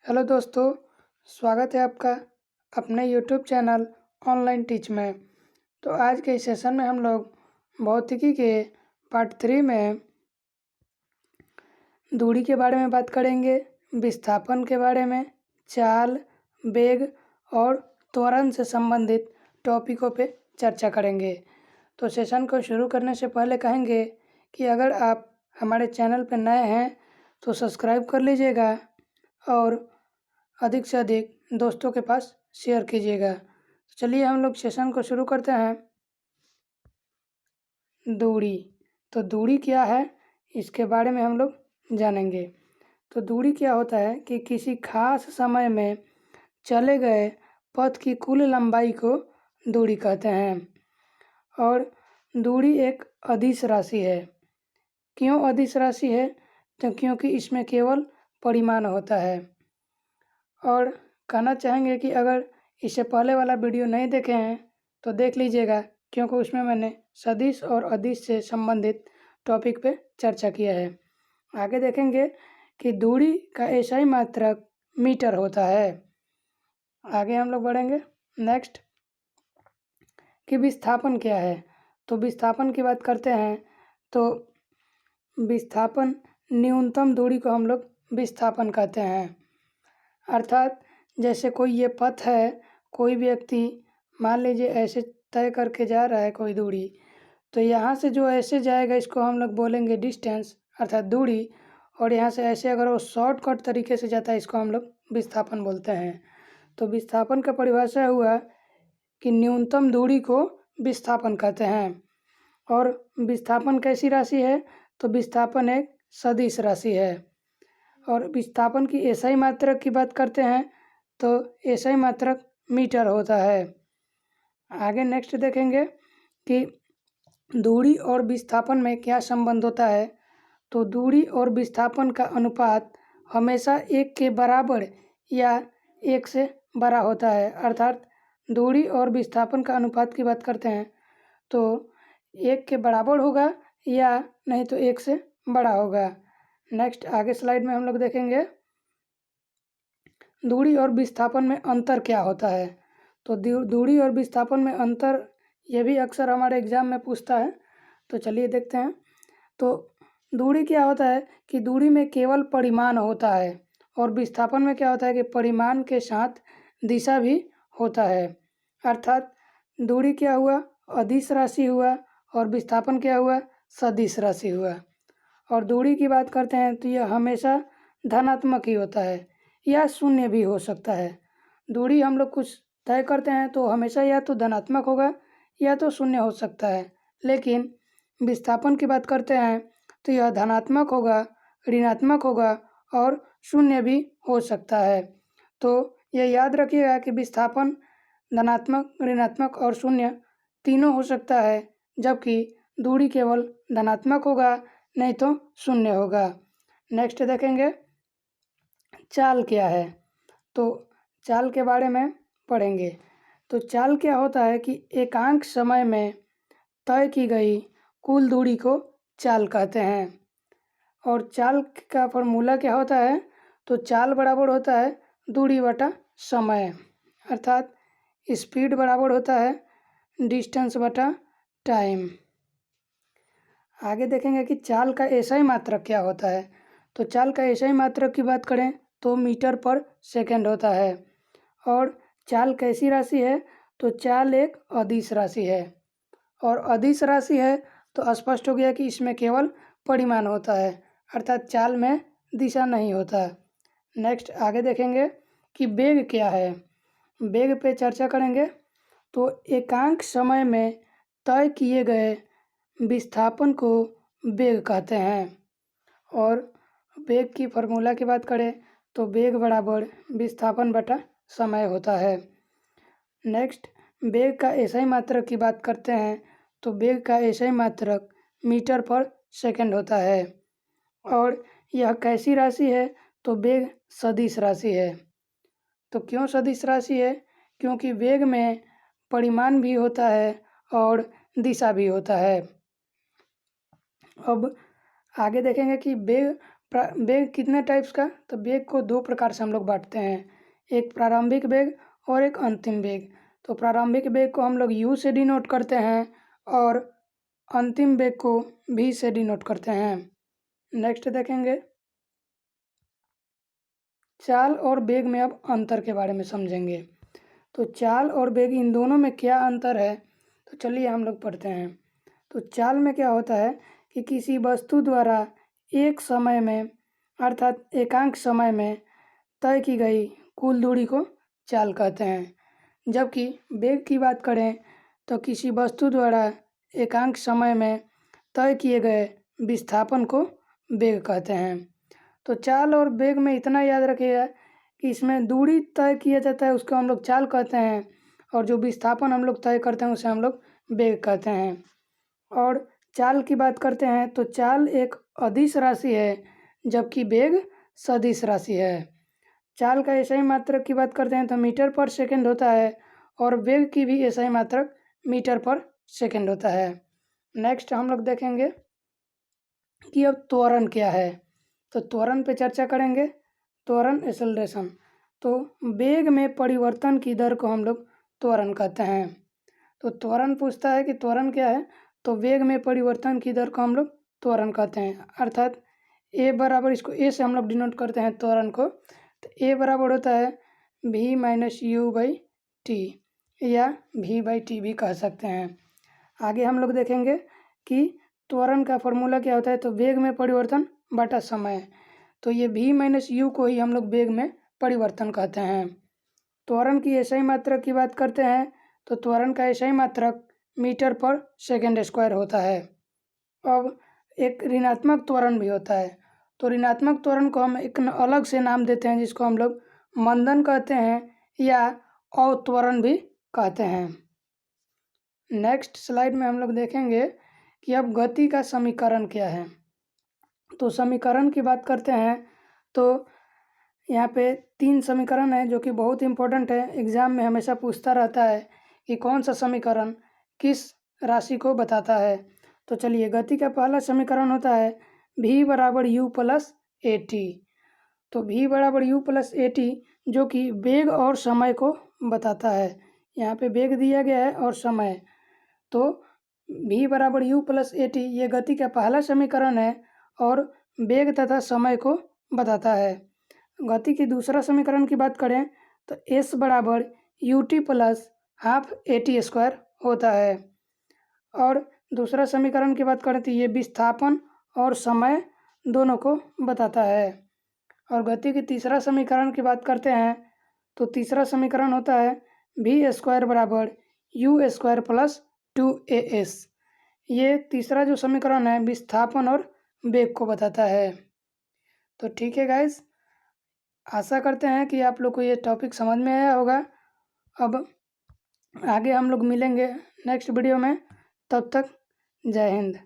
Hello दोस्तों, स्वागत है आपका अपने यूट्यूब चैनल ऑनलाइन टीच में। तो आज के इस सेशन में हम लोग भौतिकी के पार्ट 3 में दूरी के बारे में बात करेंगे, विस्थापन के बारे में, चाल, वेग और त्वरण से संबंधित टॉपिकों पे चर्चा करेंगे। तो सेशन को शुरू करने से पहले कहेंगे कि अगर आप हमारे चैनल पर नए हैं तो सब्सक्राइब कर लीजिएगा और अधिक से अधिक दोस्तों के पास शेयर कीजिएगा। तो चलिए हम लोग सेशन को शुरू करते हैं। दूरी, तो दूरी क्या है इसके बारे में हम लोग जानेंगे। तो दूरी क्या होता है कि किसी खास समय में चले गए पथ की कुल लंबाई को दूरी कहते हैं। और दूरी एक अदिश राशि है। क्यों अदिश राशि है? तो क्योंकि इसमें केवल परिमाण होता है। और कहना चाहेंगे कि अगर इससे पहले वाला वीडियो नहीं देखे हैं तो देख लीजिएगा, क्योंकि उसमें मैंने सदिश और अदिश से संबंधित टॉपिक पे चर्चा किया है। आगे देखेंगे कि दूरी का एसआई मात्रक मीटर होता है। आगे हम लोग बढ़ेंगे। नेक्स्ट कि विस्थापन क्या है। तो विस्थापन की बात करते हैं तो विस्थापन न्यूनतम दूरी को हम लोग विस्थापन कहते हैं। अर्थात जैसे कोई ये पथ है, कोई व्यक्ति मान लीजिए ऐसे तय करके जा रहा है कोई दूरी, तो यहाँ से जो ऐसे जाएगा इसको हम लोग बोलेंगे डिस्टेंस अर्थात दूरी। और यहाँ से ऐसे अगर वो शॉर्टकट तरीके से जाता है इसको हम लोग विस्थापन बोलते हैं। तो विस्थापन का परिभाषा हुआ कि न्यूनतम दूरी को विस्थापन कहते हैं। और विस्थापन कैसी राशि है? तो विस्थापन एक सदिश राशि है। और विस्थापन की एसआई मात्रक की बात करते हैं तो एसआई मात्रक मीटर होता है। आगे नेक्स्ट देखेंगे कि दूरी और विस्थापन में क्या संबंध होता है। तो दूरी और विस्थापन का अनुपात हमेशा 1 के बराबर या 1 से बड़ा होता है। अर्थात दूरी और विस्थापन का अनुपात की बात करते हैं तो 1 के बराबर होगा या नहीं तो 1 से बड़ा होगा। नेक्स्ट आगे स्लाइड में हम लोग देखेंगे दूरी और विस्थापन में अंतर क्या होता है। तो दूरी और विस्थापन में अंतर ये भी अक्सर हमारे एग्जाम में पूछता है। तो चलिए देखते हैं। तो दूरी क्या होता है कि दूरी में केवल परिमाण होता है और विस्थापन में क्या होता है कि परिमाण के साथ दिशा भी होता है। अर्थात दूरी क्या हुआ? अदिश राशि हुआ और विस्थापन क्या हुआ? सदिश राशि हुआ। और दूरी की बात करते हैं तो यह हमेशा धनात्मक ही होता है या शून्य भी हो सकता है। दूरी हम लोग कुछ तय करते हैं तो हमेशा या तो धनात्मक होगा या तो शून्य हो सकता है। लेकिन विस्थापन की बात करते हैं तो यह धनात्मक होगा, ऋणात्मक होगा और शून्य भी हो सकता है। तो यह याद रखिएगा कि विस्थापन धनात्मक, ऋणात्मक और शून्य तीनों हो सकता है, जबकि दूरी केवल धनात्मक होगा नहीं तो शून्य होगा। नेक्स्ट देखेंगे चाल क्या है। तो चाल के बारे में पढ़ेंगे। तो चाल क्या होता है कि एकांक समय में तय की गई कुल दूरी को चाल कहते हैं। और चाल का फॉर्मूला क्या होता है? तो चाल बराबर होता है दूरी बटा समय। अर्थात स्पीड बराबर होता है डिस्टेंस बटा टाइम। आगे देखेंगे कि चाल का एसआई मात्रक क्या होता है। तो चाल का एसआई मात्रक की बात करें तो मीटर पर सेकंड होता है। और चाल कैसी राशि है? तो चाल एक अदिश राशि है। और अदिश राशि है तो स्पष्ट हो गया कि इसमें केवल परिमाण होता है, अर्थात चाल में दिशा नहीं होता। नेक्स्ट आगे देखेंगे कि वेग क्या है। वेग पे चर्चा करेंगे। तो एकांक समय में तय किए गए विस्थापन को वेग कहते हैं। और वेग की फॉर्मूला की बात करें तो वेग बराबर विस्थापन बटा समय होता है। नेक्स्ट वेग का एसआई मात्रक की बात करते हैं तो वेग का एसआई मात्रक मीटर पर सेकंड होता है। और यह कैसी राशि है? तो वेग सदिश राशि है। तो क्यों सदिश राशि है? क्योंकि वेग में परिमाण भी होता है और दिशा भी होता है। अब आगे देखेंगे कि वेग वेग कितने टाइप्स का, तो वेग को दो प्रकार से हम लोग बांटते हैं, एक प्रारंभिक वेग और एक अंतिम वेग। तो प्रारंभिक वेग को हम लोग u से डिनोट करते हैं और अंतिम वेग को v से डिनोट करते हैं। नेक्स्ट देखेंगे, चाल और वेग में अब अंतर के बारे में समझेंगे। तो चाल और वेग इन दोनों में क्या अंतर है, तो चलिए हम लोग पढ़ते हैं। तो चाल में क्या होता है कि किसी वस्तु द्वारा एक समय में अर्थात एकांक समय में तय की गई कुल दूरी को चाल कहते हैं। जबकि वेग की बात करें तो किसी वस्तु द्वारा एकांक समय में तय किए गए विस्थापन को वेग कहते हैं। तो चाल और वेग में इतना याद रखिएगा कि इसमें दूरी तय किया जाता है उसको हम लोग चाल कहते हैं, और जो विस्थापन हम लोग तय करते हैं उसे हम लोग वेग कहते हैं। और चाल की बात करते हैं तो चाल एक अदिश राशि है जबकि वेग सदिश राशि है। चाल का एसआई मात्रक की बात करते हैं तो मीटर पर सेकंड होता है और वेग की भी एसआई मात्रक मीटर पर सेकंड होता है। नेक्स्ट हम लोग देखेंगे कि अब त्वरण क्या है, तो त्वरण पे चर्चा करेंगे। त्वरण एक्सेलरेशन, तो वेग में परिवर्तन की दर को हम लोग त्वरण कहते हैं। तो त्वरण पूछता है कि त्वरण क्या है, तो वेग में परिवर्तन की दर को हम लोग त्वरण कहते हैं। अर्थात ए बराबर, इसको ए से हम लोग डिनोट करते हैं त्वरण को, तो ए बराबर होता है v minus you by T या v बाई टी भी कह सकते हैं। आगे हम लोग देखेंगे कि त्वरण का फॉर्मूला क्या होता है, तो वेग में परिवर्तन बटा समय, तो ये v माइनस यू को ही हम लोग वेग में परिवर्तन कहते हैं। त्वरण की एसआई मात्रक की बात करते हैं तो त्वरण का एसआई मात्रक मीटर पर सेकेंड स्क्वायर होता है। अब एक ऋणात्मक त्वरण भी होता है, तो ऋणात्मक त्वरण को हम एक अलग से नाम देते हैं जिसको हम लोग मंदन कहते हैं या अवत्वरण भी कहते हैं। नेक्स्ट स्लाइड में हम लोग देखेंगे कि अब गति का समीकरण क्या है। तो समीकरण की बात करते हैं तो यहाँ पे 3 समीकरण है जो कि बहुत इम्पोर्टेंट है, एग्ज़ाम में हमेशा पूछता रहता है कि कौन सा समीकरण किस राशि को बताता है। तो चलिए, गति का पहला समीकरण होता है v बराबर u प्लस ए टी। तो v बराबर u प्लस ए टी जो कि वेग और समय को बताता है। यहाँ पे वेग दिया गया है और समय, तो v बराबर u प्लस ए टी ये गति का पहला समीकरण है और वेग तथा समय को बताता है। गति की दूसरा समीकरण की बात करें तो s बराबर U T plus half A T square होता है। और दूसरा समीकरण की बात करें तो ये विस्थापन और समय दोनों को बताता है। और गति की तीसरा समीकरण की बात करते हैं तो तीसरा समीकरण होता है v स्क्वायर बराबर यू स्क्वायर प्लस 2as। ये तीसरा जो समीकरण है विस्थापन और वेग को बताता है। तो ठीक है गाइस, आशा करते हैं कि आप लोग को ये टॉपिक समझ में आया होगा। अब आगे हम लोग मिलेंगे नेक्स्ट वीडियो में, तब तक जय हिंद।